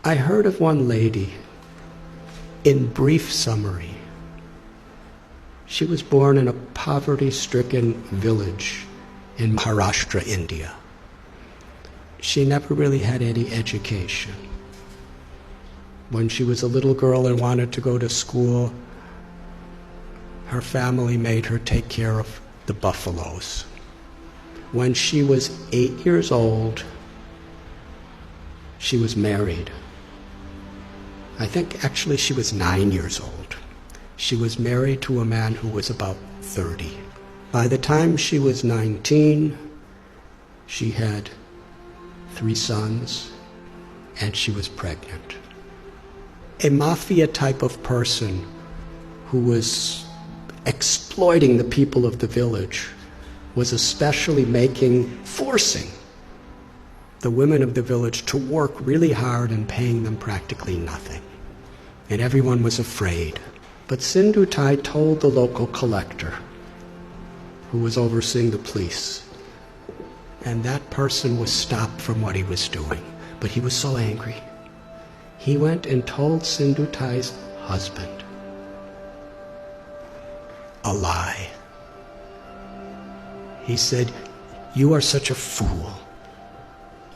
I heard of one lady, in brief summary. She was born in a poverty-stricken village in Maharashtra, India. She never really had any education. When she was a little girl and wanted to go to school, her family made her take care of the buffaloes. When she was 8 years old, she was married. I think actually she was 9 years old. She was married to a man who was about 30. By the time she was 19, she had 3 sons, and she was pregnant. A mafia type of person who was exploiting the people of the village was especially forcing the women of the village to work really hard and paying them practically nothing. And everyone was afraid. But Sindhutai told the local collector, who was overseeing the police, and that person was stopped from what he was doing. But he was so angry. He went and told Sindhutai's husband a lie. He said, "You are such a fool.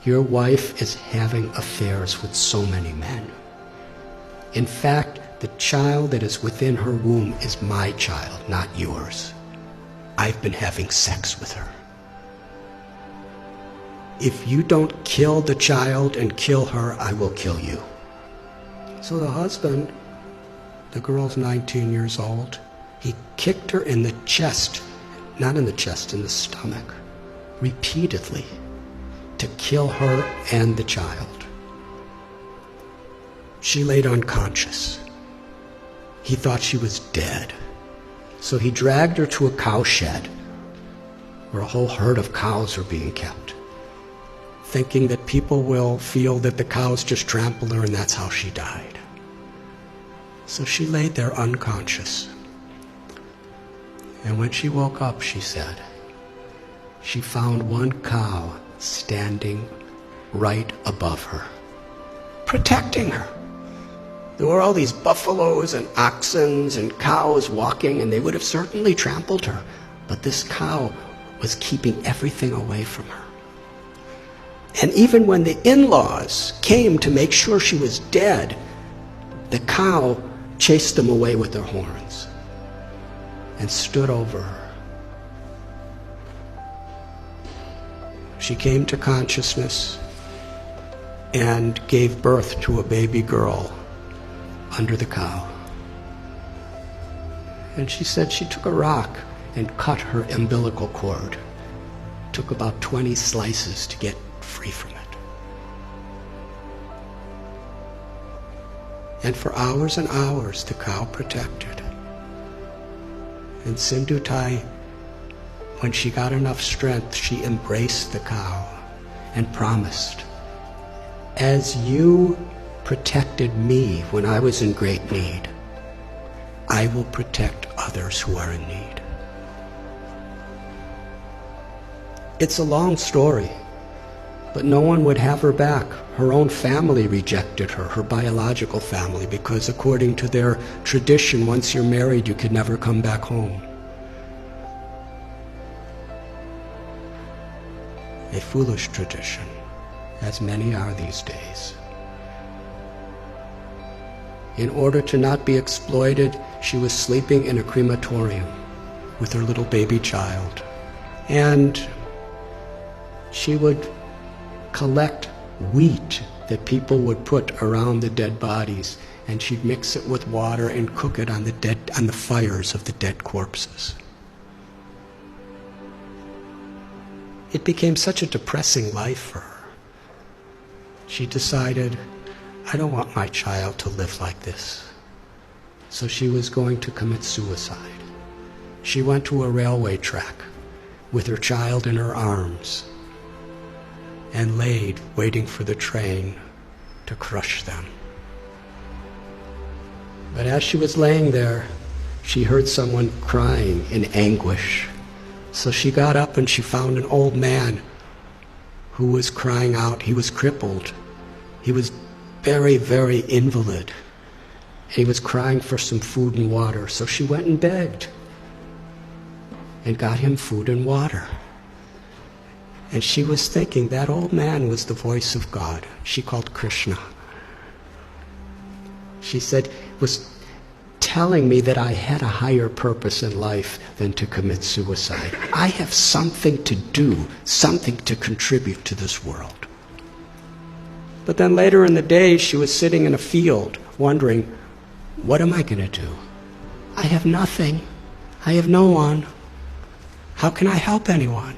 Your wife is having affairs with so many men. In fact, the child that is within her womb is my child, not yours. I've been having sex with her. If you don't kill the child and kill her, I will kill you." So the husband, the girl's 19 years old, he kicked her in the chest, not in the chest, in the stomach, repeatedly, to kill her and the child. She laid unconscious. He thought she was dead. So he dragged her to a cow shed where a whole herd of cows are being kept, thinking that people will feel that the cows just trampled her and that's how she died. So she laid there unconscious. And when she woke up, she said, she found one cow standing right above her, protecting her. There were all these buffaloes and oxen and cows walking, and they would have certainly trampled her. But this cow was keeping everything away from her. And even when the in-laws came to make sure she was dead, the cow chased them away with their horns and stood over her. She came to consciousness and gave birth to a baby girl under the cow. And she said she took a rock and cut her umbilical cord. Took about 20 slices to get free from it. And for hours and hours, the cow protected. And Sindhutai, when she got enough strength, she embraced the cow and promised, "As you protected me when I was in great need, I will protect others who are in need." It's a long story, but no one would have her back. Her own family rejected her, her biological family, because according to their tradition, once you're married, you could never come back home. A foolish tradition, as many are these days. In order to not be exploited, she was sleeping in a crematorium with her little baby child. And she would collect wheat that people would put around the dead bodies, and she'd mix it with water and cook it on the fires of the dead corpses. It became such a depressing life for her. She decided, I don't want my child to live like this. So she was going to commit suicide. She went to a railway track with her child in her arms and laid waiting for the train to crush them. But as she was laying there, she heard someone crying in anguish. So she got up and she found an old man who was crying out. He was crippled. He was very, very invalid. He was crying for some food and water, so she went and begged and got him food and water. And she was thinking that old man was the voice of God. She called Krishna. She said, was telling me that I had a higher purpose in life than to commit suicide. I have something to do, something to contribute to this world. But then later in the day, she was sitting in a field wondering, what am I going to do? I have nothing. I have no one. How can I help anyone?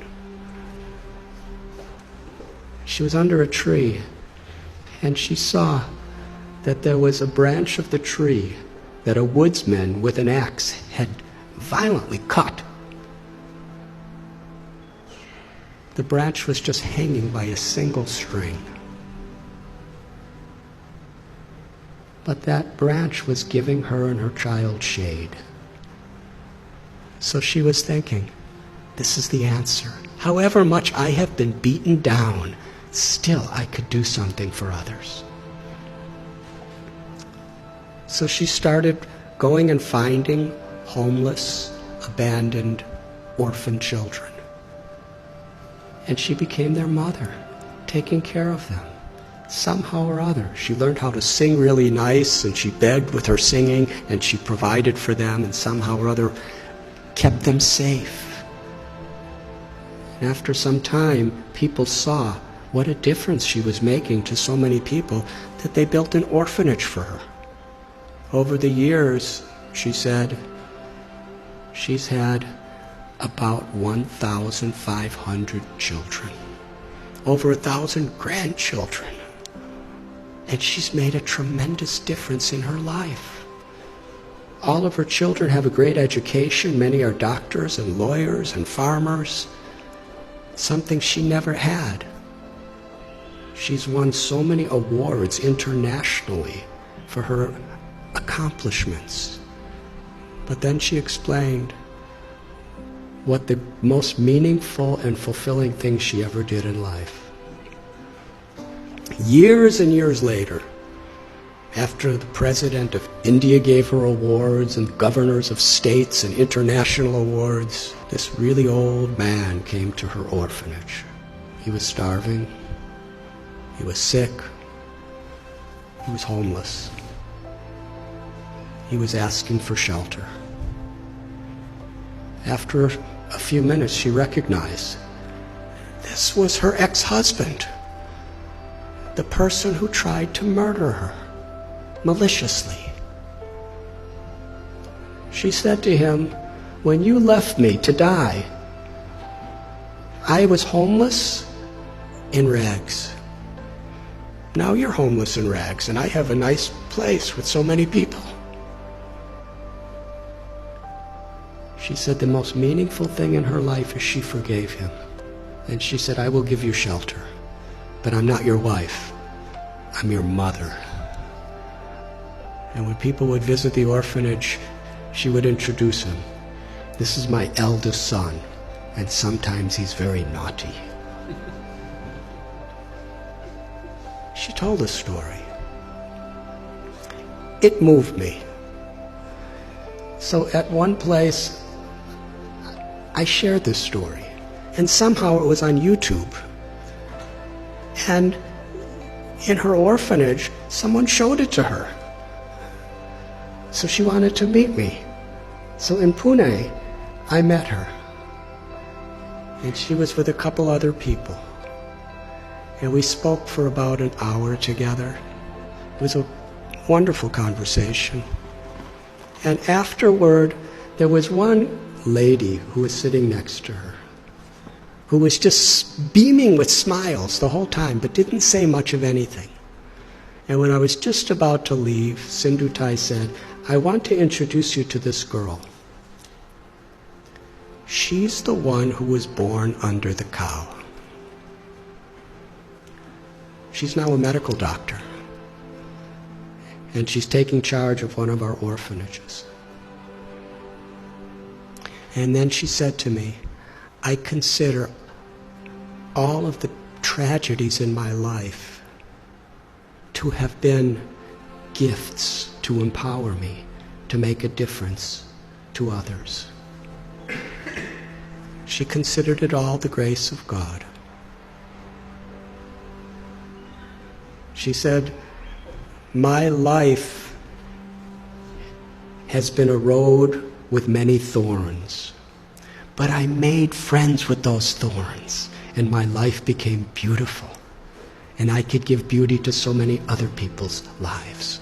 She was under a tree, and she saw that there was a branch of the tree that a woodsman with an axe had violently cut. The branch was just hanging by a single string. But that branch was giving her and her child shade. So she was thinking, this is the answer. However much I have been beaten down, still I could do something for others. So she started going and finding homeless, abandoned, orphan children. And she became their mother, taking care of them. Somehow or other, she learned how to sing really nice, and she begged with her singing, and she provided for them, and somehow or other kept them safe. And after some time, people saw what a difference she was making to so many people that they built an orphanage for her. Over the years, she said, she's had about 1,500 children, over 1,000 grandchildren. And she's made a tremendous difference in her life. All of her children have a great education. Many are doctors and lawyers and farmers, something she never had. She's won so many awards internationally for her accomplishments. But then she explained what the most meaningful and fulfilling thing she ever did in life. Years and years later, after the president of India gave her awards and governors of states and international awards, this really old man came to her orphanage. He was starving. He was sick. He was homeless. He was asking for shelter. After a few minutes, she recognized this was her ex-husband, the person who tried to murder her maliciously. She said to him, when you left me to die, I was homeless in rags. Now you're homeless in rags, and I have a nice place with so many people. She said the most meaningful thing in her life is she forgave him. And she said, I will give you shelter, but I'm not your wife. I'm your mother. And when people would visit the orphanage, she would introduce him. This is my eldest son, and sometimes he's very naughty. She told a story. It moved me. So at one place, I shared this story, and somehow it was on YouTube. And in her orphanage, someone showed it to her. So she wanted to meet me. So in Pune, I met her. And she was with a couple other people. And we spoke for about an hour together. It was a wonderful conversation. And afterward, there was one lady who was sitting next to her, who was just beaming with smiles the whole time, but didn't say much of anything. And when I was just about to leave, Sindhutai said, I want to introduce you to this girl. She's the one who was born under the cow. She's now a medical doctor, and she's taking charge of one of our orphanages. And then she said to me, I consider all of the tragedies in my life to have been gifts to empower me to make a difference to others. She considered it all the grace of God. She said, "My life has been a road with many thorns, but I made friends with those thorns, and my life became beautiful, and I could give beauty to so many other people's lives."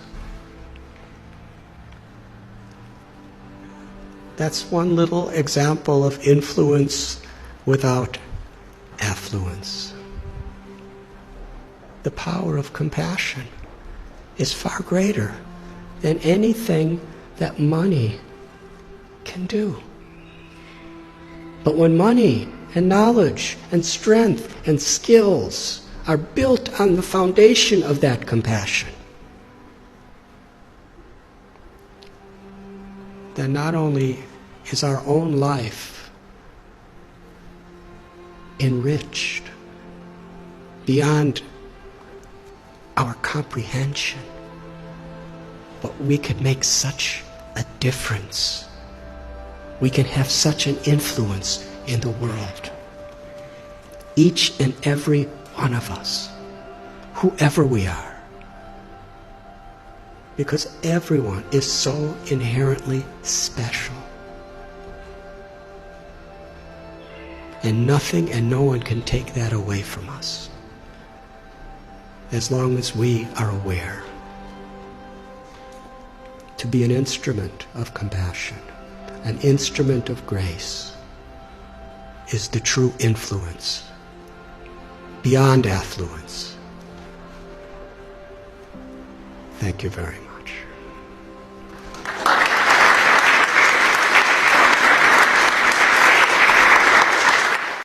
That's one little example of influence without affluence. The power of compassion is far greater than anything that money can do. But when money and knowledge and strength and skills are built on the foundation of that compassion, then not only is our own life enriched beyond our comprehension, but we could make such a difference. We can have such an influence in the world. Each and every one of us, whoever we are. Because everyone is so inherently special. And nothing and no one can take that away from us, as long as we are aware. To be an instrument of compassion, an instrument of grace, is the true influence, beyond affluence. Thank you very much.